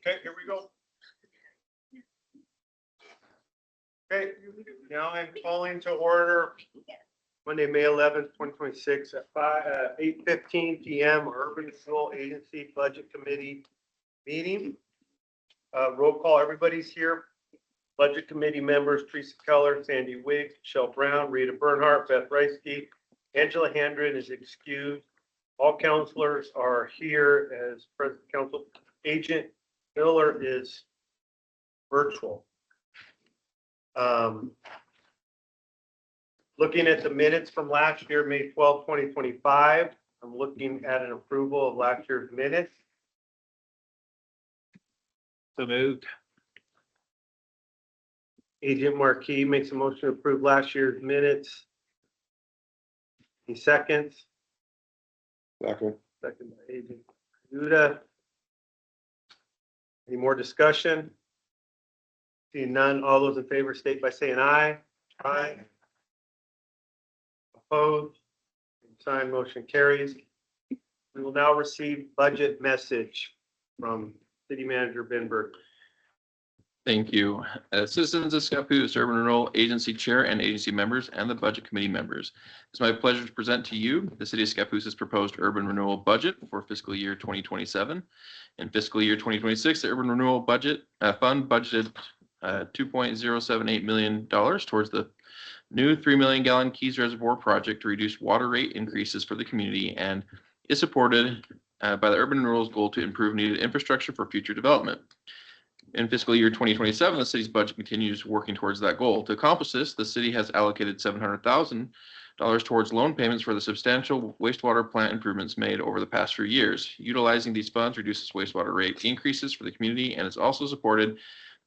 Okay, here we go. Okay, now I'm calling to order Monday, May 11th, 2026 at 8:15 PM, Urban Renewal Agency Budget Committee meeting. Roll call, everybody's here. Budget Committee members, Teresa Keller, Sandy Wiggs, Michelle Brown, Rita Bernhardt, Beth Reisky, Angela Handren is excused. All counselors are here as present council. Agent Miller is virtual. Looking at the minutes from last year, May 12, 2025, I'm looking at an approval of last year's minutes. So moved. Agent Marquis makes a motion to approve last year's minutes. Any seconds? Second. Second by Agent Uda. Any more discussion? Seeing none, all those in favor state by saying aye. Aye. Opposed? Signed, motion carries. We will now receive budget message from City Manager Ben Burke. Thank you. Citizens of Scappoose Urban Renewal Agency Chair and agency members and the Budget Committee members. It's my pleasure to present to you the City of Scappoos's proposed urban renewal budget for fiscal year 2027. In fiscal year 2026, the Urban Renewal Budget Fund budgeted $2.078 million towards the new 3 million gallon Keys Reservoir project to reduce water rate increases for the community and is supported by the Urban Renewal's goal to improve needed infrastructure for future development. In fiscal year 2027, the city's budget continues working towards that goal. To accomplish this, the city has allocated $700,000 towards loan payments for the substantial wastewater plant improvements made over the past few years. Utilizing these funds reduces wastewater rate increases for the community and is also supported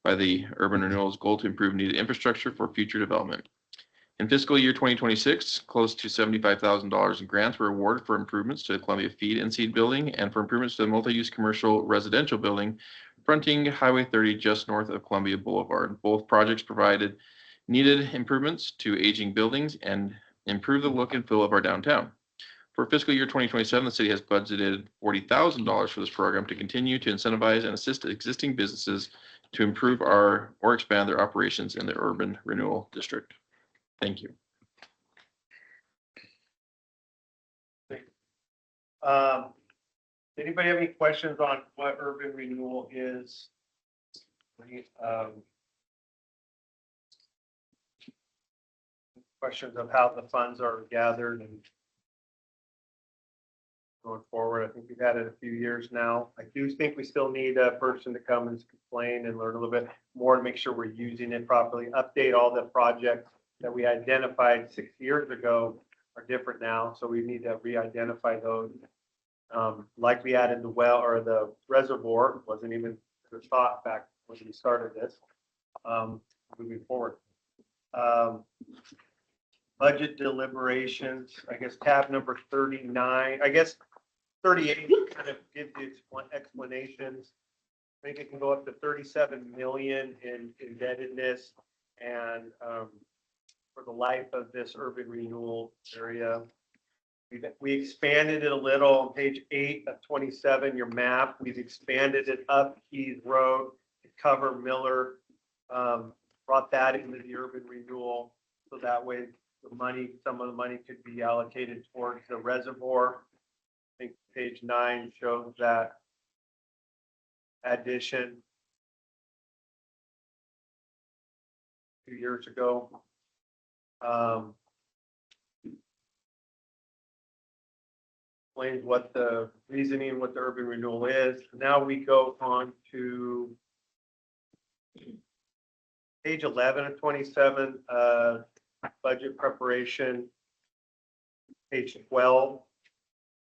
by the Urban Renewal's goal to improve needed infrastructure for future development. In fiscal year 2026, close to $75,000 in grants were awarded for improvements to the Columbia Feed and Seed Building and for improvements to the multi-use commercial residential building fronting Highway 30 just north of Columbia Boulevard. Both projects provided needed improvements to aging buildings and improve the look and feel of our downtown. For fiscal year 2027, the city has budgeted $40,000 for this program to continue to incentivize and assist existing businesses to improve or expand their operations in the Urban Renewal District. Thank you. Anybody have any questions on what urban renewal is? Questions of how the funds are gathered and going forward. I think we've had it a few years now. I do think we still need a person to come and explain and learn a little bit more to make sure we're using it properly. Update all the projects that we identified 6 years ago are different now, so we need to re-identify those. Like we added the well or the reservoir, wasn't even a thought back when we started this. Moving forward. Budget deliberations, I guess tab number 39, I guess 38 kind of gives the explanations. I think it can go up to 37 million in indebtedness and for the life of this urban renewal area. We expanded it a little on page 8 of 27, your map. We've expanded it up Keys Road to cover Miller, brought that into the urban renewal. So that way the money, some of the money could be allocated towards the reservoir. I think page 9 shows that addition 2 years ago. Explains what the reasoning, what the urban renewal is. Now we go on to page 11 of 27, budget preparation, page 12.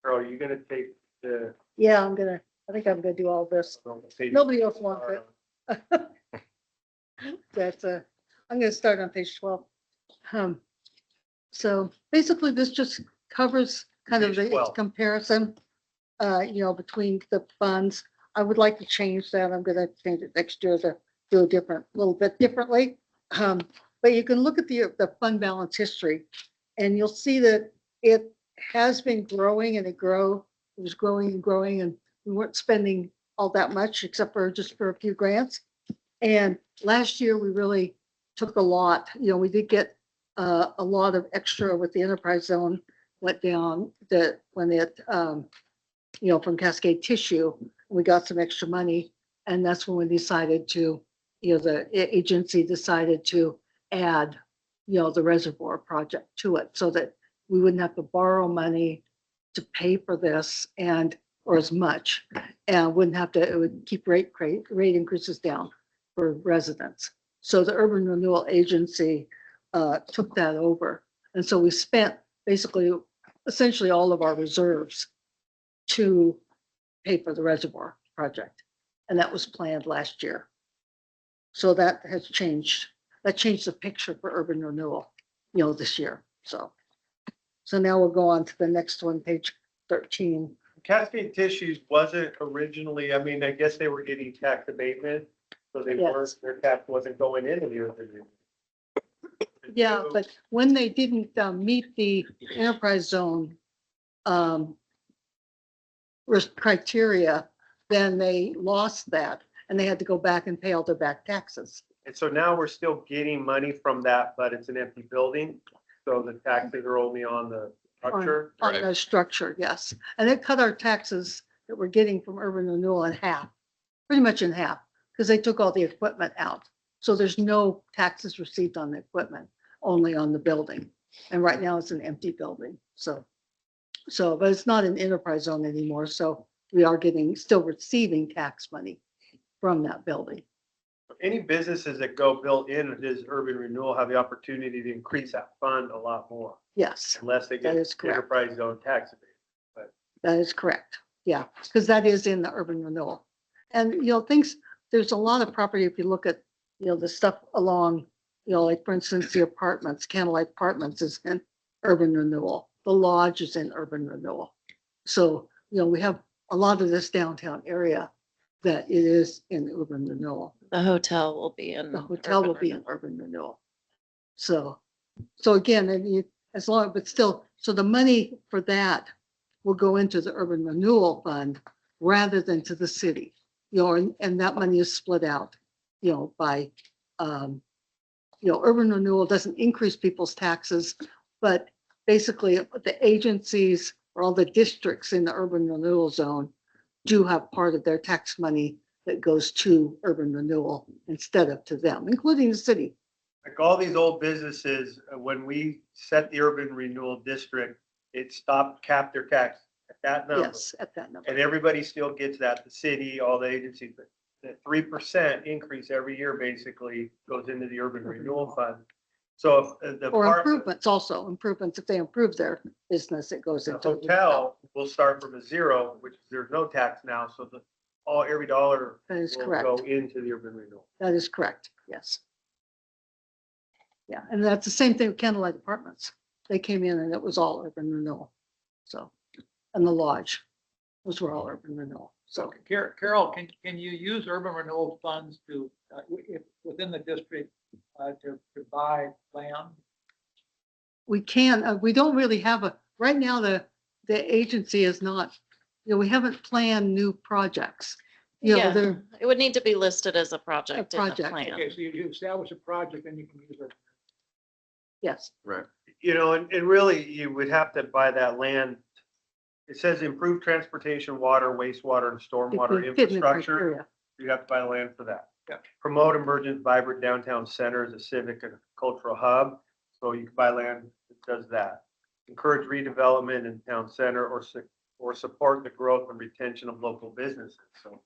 Carol, are you going to take the? Yeah, I think I'm gonna do all this. Nobody else wants it. That's I'm gonna start on page 12. So basically this just covers kind of the comparison, between the funds. I would like to change that. I'm gonna change it next year to do a little bit differently. But you can look at the fund balance history and you'll see that it has been growing and it was growing and growing, and we weren't spending all that much, except for just for a few grants. And last year, we really took a lot, we did get a lot of extra with the enterprise zone went down that when it, from Cascade Tissue, we got some extra money. And that's when we decided to, the agency decided to add, the reservoir project to it so that we wouldn't have to borrow money to pay for this or as much, and wouldn't have to, it would keep rate increases down for residents. So the Urban Renewal Agency took that over. And so we spent basically, essentially all of our reserves to pay for the reservoir project. And that was planned last year. So that has changed. That changed the picture for urban renewal, this year. So now we'll go on to the next one, page 13. Cascade Tissues wasn't originally, I mean, I guess they were getting tax abatement, so they Yes. weren't, their tax wasn't going into the urban renewal. Yeah, but when they didn't meet the enterprise zone criteria, then they lost that and they had to go back and pay all their back taxes. And so now we're still getting money from that, but it's an empty building. So the taxes are only on the structure. On Right. the structure, yes. And it cut our taxes that we're getting from urban renewal in half, pretty much in half, because they took all the equipment out. So there's no taxes received on the equipment, only on the building. And right now it's an empty building. So, but it's not an enterprise zone anymore. So we are still receiving tax money from that building. Any businesses that go built in this urban renewal have the opportunity to increase that fund a lot more, Yes, unless they That get is correct. enterprise zone tax abatement. that is correct. Yeah, because that is in the urban renewal. And, there's a lot of property, if you look at, the stuff along, like for instance, the apartments, Candlelight Apartments is in urban renewal. The Lodge is in urban renewal. So, we have a lot of this downtown area that it is in urban renewal. The hotel will be in. The hotel will be in urban renewal. So again, as long, but still, so the money for that will go into the urban renewal fund rather than to the city, and that money is split out, by, urban renewal doesn't increase people's taxes, but basically the agencies or all the districts in the urban renewal zone do have part of their tax money that goes to urban renewal instead of to them, including the city. Like all these old businesses, when we set the urban renewal district, it capped their tax at that number. Yes, at that number. And everybody still gets that, the city, all the agencies, but that 3% increase every year basically goes into the urban renewal fund. So if the Or part, improvements also, if they improve their business, it goes the into. hotel will start from a zero, which there's no tax now, so every dollar That is will correct. go into the urban renewal. That is correct, yes. Yeah, and that's the same thing with Candlelight Apartments. They came in and it was all urban renewal. So, and the Lodge, those were all urban renewal. So, Carol, can you use urban renewal funds to, if within the district, to buy land? we don't really have right now, the agency is not, we haven't planned new projects. Yeah, They're it would need to be listed as a project in the project. plan. Okay, so you establish a project and you can use it. yes, Right. And really you would have to buy that land. It says improve transportation, water, wastewater, and if stormwater we fit in the infrastructure. criteria. You have to buy land for that. Yeah. Promote emergent, vibrant downtown center as a civic and cultural hub. So you can buy land that does that. Encourage redevelopment in town center or support the growth and retention of local businesses. So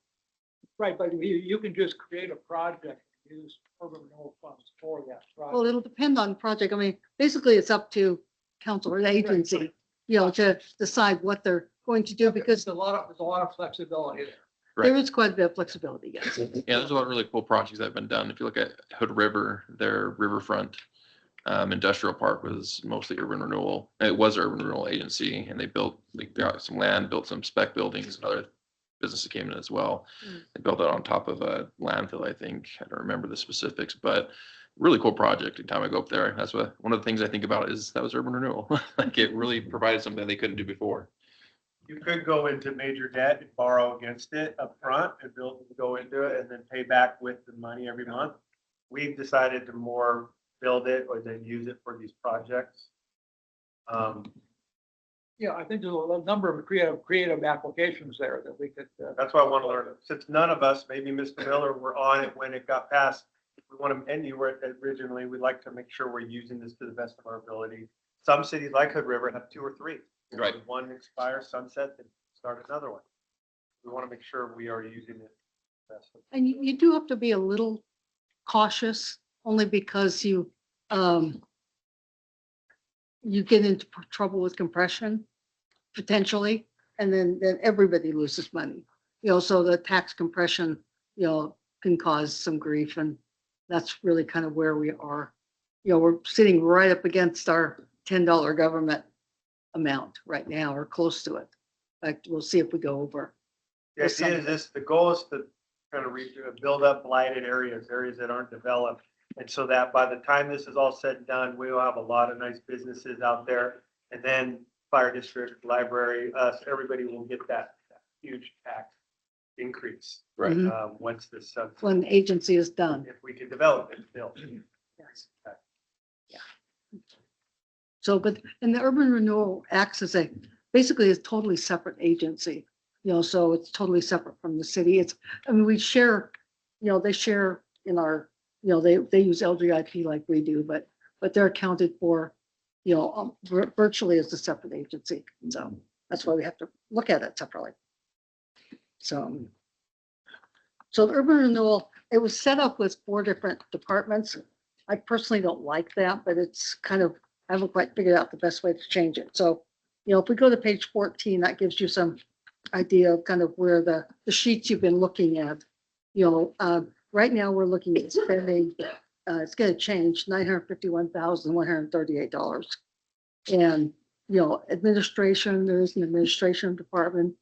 Right, but you can just create a project, and use urban renewal funds for that Well, project. it'll depend on the project. I mean, basically it's up to council or the agency, to decide what they're going to do because There's a lot of flexibility there. Right. there is quite a bit of flexibility, yes. Yeah, there's a lot of really cool projects that have been done. If you look at Hood River, their riverfront industrial park was mostly urban renewal. It was urban renewal agency, and they got some land, built some spec buildings, and other businesses came in as well. Mm. They built it on top of a landfill, I think. I don't remember the specifics, but really cool project. Every time I go up there, that's one of the things I think about is that was urban renewal. Like it really provided something they couldn't do before. You could go into major debt and borrow against it up front and go into it and then pay back with the money every month. We've decided to more build it or then use it for these projects. Yeah, I think there's a number of creative applications there that we could. That's why I want to learn. Since none of us, maybe Mr. Miller, were on it when it got passed. We want to, and you were originally, we'd like to make sure we're using this to the best of our ability. Some cities like Hood River have 2 or 3. Right. One expires, sunset, and start another one. We want to make sure we are using it. best. And you do have to be a little cautious, only because you get into trouble with compression, potentially, and then everybody loses money. So the tax compression, can cause some grief, and that's really kind of where we are. We're sitting right up against our $10 government amount right now, or close to it. In fact, we'll see if we go over. The idea is this, the goal is to kind of build up blighted areas that aren't developed. And so that by the time this is all said and done, we will have a lot of nice businesses out there. And then fire district, library, us, everybody will get that huge tax increase. Right. Mhm. Once this, When the agency is done. if we can develop it, build. Yes. Yeah. So, and the urban renewal acts as basically a totally separate agency, so it's totally separate from the city. We share, they share in our, they use LGIP like we do, but they're accounted for, virtually as a separate agency. So that's why we have to look at it separately. So the urban renewal, it was set up with 4 different departments. I personally don't like that, but it's kind of, I haven't quite figured out the best way to change it. So, if we go to page 14, that gives you some idea of kind of where the sheets you've been looking at. Right now we're looking at spending, it's going to change $951,138. And, administration, there's an administration department,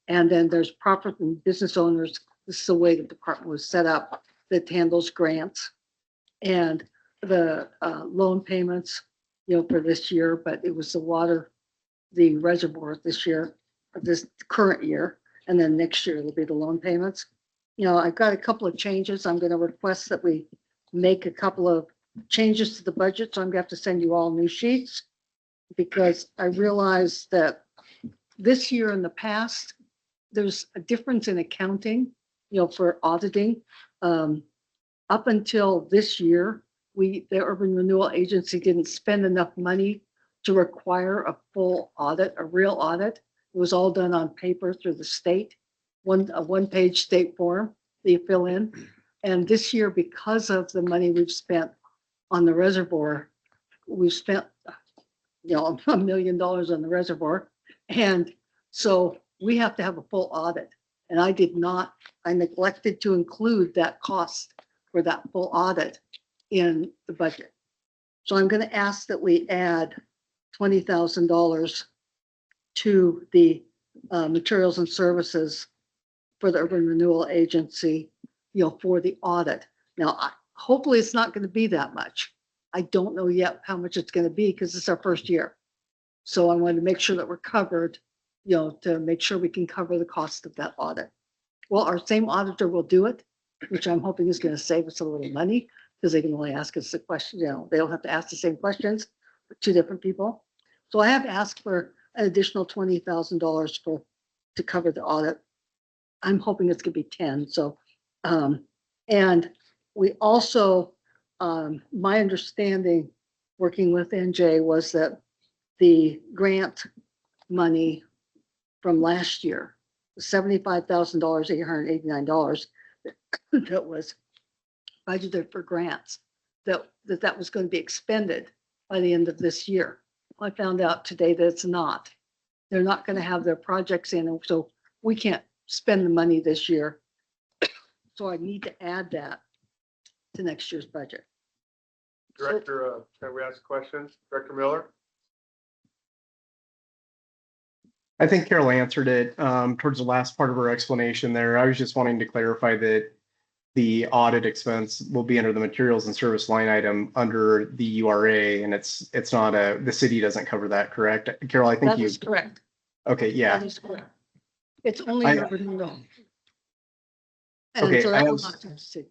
and then there's property and business owners. This is the way the department was set up that handles grants and the loan payments, for this year, but it was the reservoir this year, this current year, and then next year it'll be the loan payments. I've got a couple of changes. I'm going to request that we make a couple of changes to the budget, so I'm going to have to send you all new sheets, because I realize that this year in the past, there's a difference in accounting, for auditing. Up until this year, the Urban Renewal Agency didn't spend enough money to require a full audit, a real audit. It was all done on paper through the state, a one-page state form that you fill in. And this year, because of the money we've spent on the reservoir, we've spent, $1 million on the reservoir. And so we have to have a full audit. And I neglected to include that cost for that full audit in the budget. So I'm going to ask that we add $20,000 to the materials and services for the Urban Renewal Agency, for the audit. Now, hopefully it's not going to be that much. I don't know yet how much it's going to be, because it's our first year. So I wanted to make sure that we're covered, to make sure we can cover the cost of that audit. Well, our same auditor will do it, which I'm hoping is going to save us a little money, because they can only ask us the question, they don't have to ask the same questions with 2 different people. So I have asked for an additional $20,000 to cover the audit. I'm hoping it's going to be 10. So, and we also, my understanding working with NJ was that the grant money from last year, $75,889 that was budgeted for grants, that was going to be expended by the end of this year. I found out today that it's not. They're not going to have their projects in, so we can't spend the money this year. So I need to add that to next year's budget. Director, can we ask questions? Director Miller? I think Carol answered it towards the last part of her explanation there. I was just wanting to clarify that the audit expense will be under the materials and service line item under the URA, and it's not the city doesn't cover that, correct? Carol, I think That is correct. Okay, yeah. That is correct. It's only I- urban renewal. And Okay, so I that will have- not succeed.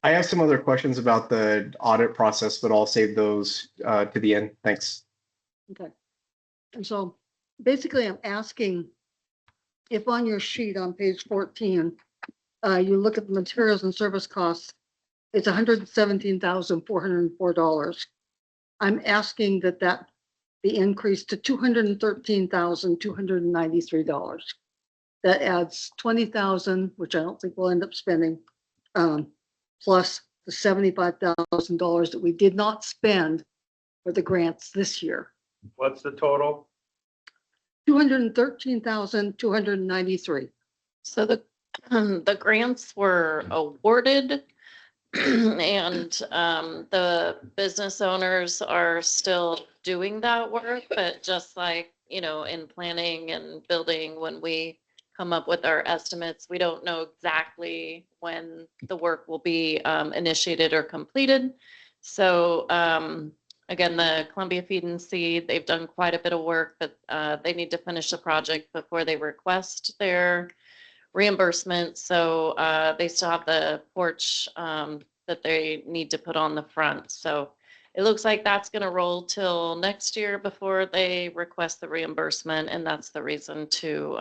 I have some other questions about the audit process, but I'll save those to the end. Thanks. Okay. And so basically I'm asking if on your sheet on page 14, you look at the materials and service costs, it's $117,404. I'm asking that be increased to $213,293. That adds 20,000, which I don't think we'll end up spending, plus the $75,000 that we did not spend for the grants this year. What's the total? 213,293. So the grants were awarded and the business owners are still doing that work, but just like, in planning and building, when we come up with our estimates, we don't know exactly when the work will be initiated or completed. So again, the Columbia Feed and Seed, they've done quite a bit of work, but they need to finish the project before they request their reimbursement. So they still have the porch that they need to put on the front. So it looks like that's going to roll till next year before they request the reimbursement, and that's the reason to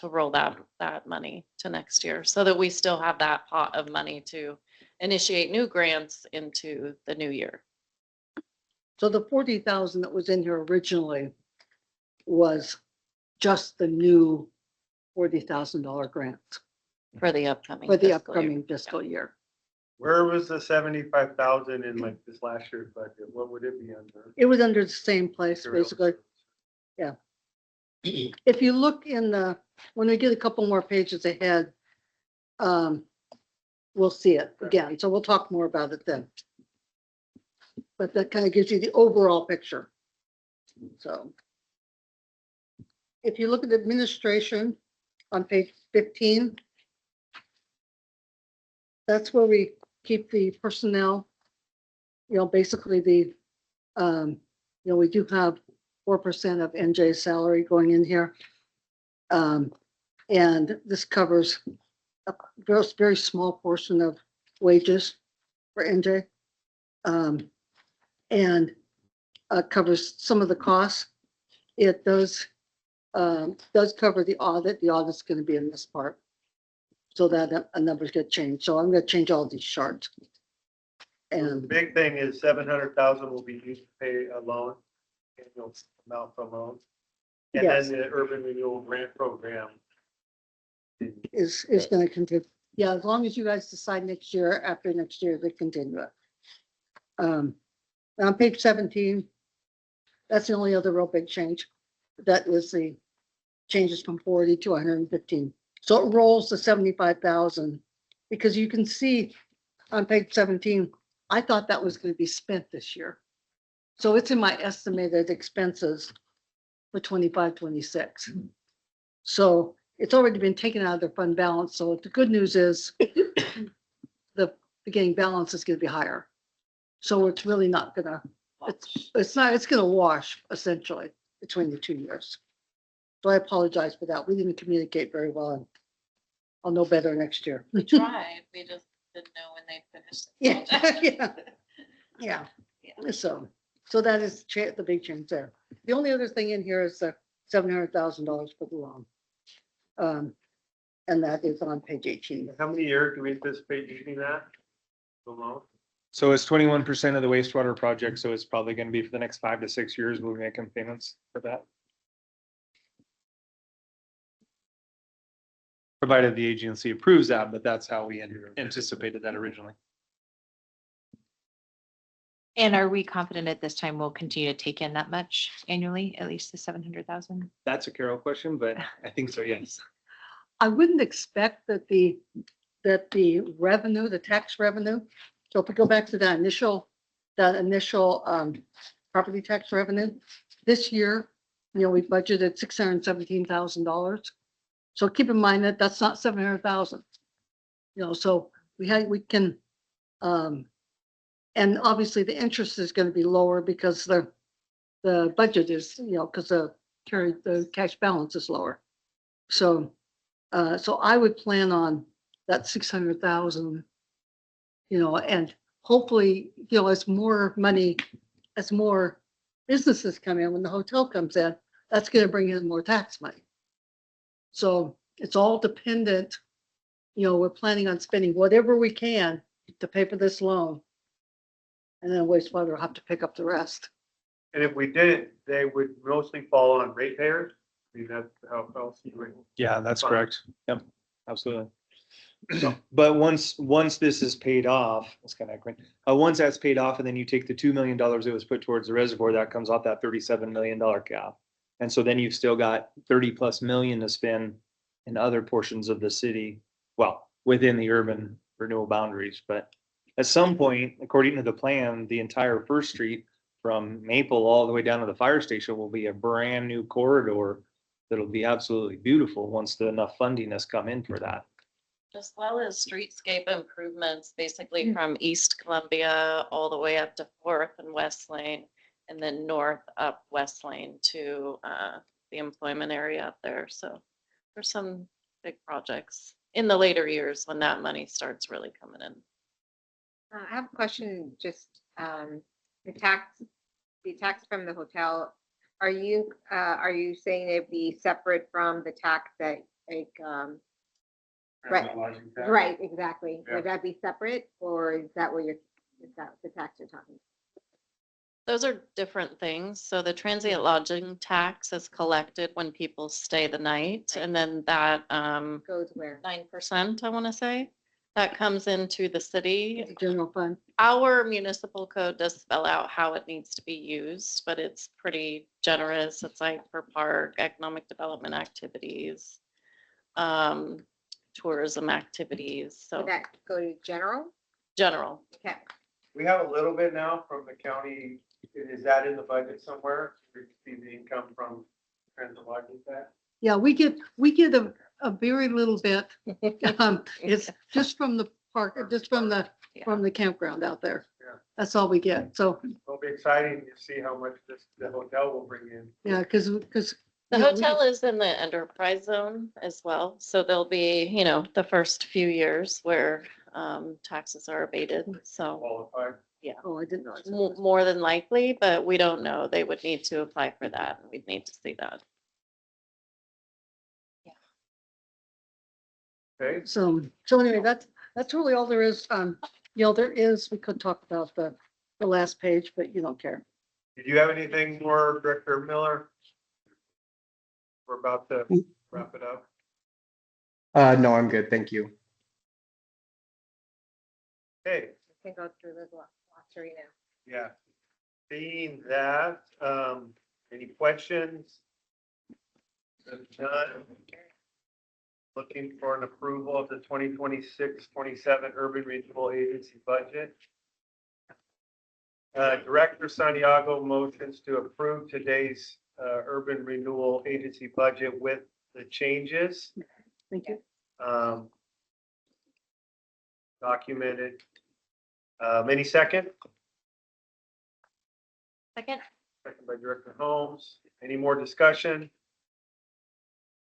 roll that money to next year, so that we still have that pot of money to initiate new grants into the new year. So the 40,000 that was in here originally was just the new $40,000 grants For the upcoming. for the fiscal year. upcoming fiscal year. Where was the 75,000 in like this last year's budget? What would it be under? It was under the same place, basically. If you look when we get a couple more pages ahead, we'll see it again. So we'll talk more about it then. But that kind of gives you the overall picture. So if you look at administration on page 15, that's where we keep the personnel, basically we do have 4% of NJ's salary going in here. And this covers a very small portion of wages for NJ. And covers some of the costs. It does cover the audit. The audit's going to be in this part, so that a numbers get changed. So I'm going to change all these charts. The And big thing is 700,000 will be used to pay a loan, annual amount for loan. And Yes. then the urban renewal grant program. is going to continue. Yeah, as long as you guys decide next year, after next year, they continue it. On page 17, that's the only other real big change. That was the changes from 40 to 115. So it rolls to 75,000, because you can see on page 17, I thought that was going to be spent this year. So it's in my estimated expenses for 25, 26. So it's already been taken out of their fund balance. So the good news is the beginning balance is going to be higher. So it's really not gonna, it's gonna wash essentially between the 2 years. So I apologize for that. We didn't communicate very well, and I'll know better next year. We tried, we just didn't know when they finished. Yeah. So that is the big change there. The only other thing in here is the $700,000 for the loan. And that is on page 18. How many years do we anticipate using that? The loan? So it's 21% of the wastewater project, so it's probably gonna be for the next 5 to 6 years, we'll be making payments for that. Provided the agency approves that, but that's how we anticipated that originally. And are we confident at this time we'll continue to take in that much annually, at least the 700,000? That's a Carol question, but I think so, yes. I wouldn't expect that the revenue, the tax revenue. So if we go back to that initial property tax revenue, this year, we budgeted $617,000. So keep in mind that that's not 700,000. So we can, and obviously the interest is going to be lower because the budget is, because the carry, the cash balance is lower. So, so I would plan on that 600,000, you know, and hopefully, you know, as more money, as more businesses come in, when the hotel comes in, that's gonna bring in more tax money. So it's all dependent, you know, we're planning on spending whatever we can to pay for this loan. And then wastewater will have to pick up the rest. And if we didn't, they would mostly fall on ratepayers. I mean, that's how else you would. Yeah, that's Fine. correct. Yep, absolutely. But once this is paid off, it's kind of like, once that's paid off and then you take the $2 million that was put towards the reservoir, that comes off that $37 million cap. And so then you've still got 30+ million to spend in other portions of the city, well, within the urban renewal boundaries. But at some point, according to the plan, the entire First Street from Maple all the way down to the fire station will be a brand new corridor that'll be absolutely beautiful once enough funding has come in for that. As well as streetscape improvements, basically from East Columbia all the way up to Fourth and West Lane, and then north up West Lane to the employment area up there. So there's some big projects in the later years when that money starts really coming in. I have a question, just, the tax from the hotel, are you saying it'd be separate from the tax that, like, right, exactly. Yeah. Would that be separate, or is that what is that the tax you're talking? Those are different things. So the transient lodging tax is collected when people stay the night, and then that Goes where? 9%, I want to say, that comes into the city. The general fund. Our municipal code does spell out how it needs to be used, but it's pretty generous. It's like for park, economic development activities, tourism activities, so Would that go to general? general. Okay. We have a little bit now from the county. Is that in the budget somewhere? We see the income from transit lodging tax? Yeah, we get a very little bit. It's just from the park, just from the campground out there. Yeah. That's all we get. So, It'll be exciting to see how much the hotel will bring in. yeah, because. The hotel is in the enterprise zone as well, so there'll be, you know, the first few years where taxes are abated, so Qualified. Oh, I didn't know. more than likely, but we don't know. They would need to apply for that, and we'd need to see that. Okay, So anyway, that's really all there is. You know, we could talk about the last page, but you don't care. did you have anything more, Director Miller? We're about to wrap it up. No, I'm good. Thank you. Okay, We can go through the glossary now. yeah. Seeing that, any questions? If none, looking for an approval of the 2026-27 Urban Renewal Agency budget. Director Santiago motions to approve today's Urban Renewal Agency budget with the changes Thank you. documented. Any second? Second. Second by Director Holmes. Any more discussion?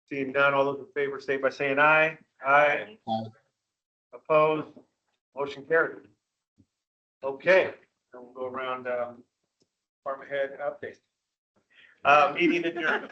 Seeing none, all those in favor, state by saying aye. Aye. Opposed? Motion carried. Okay, then we'll go around department head update. Meeting adjourned.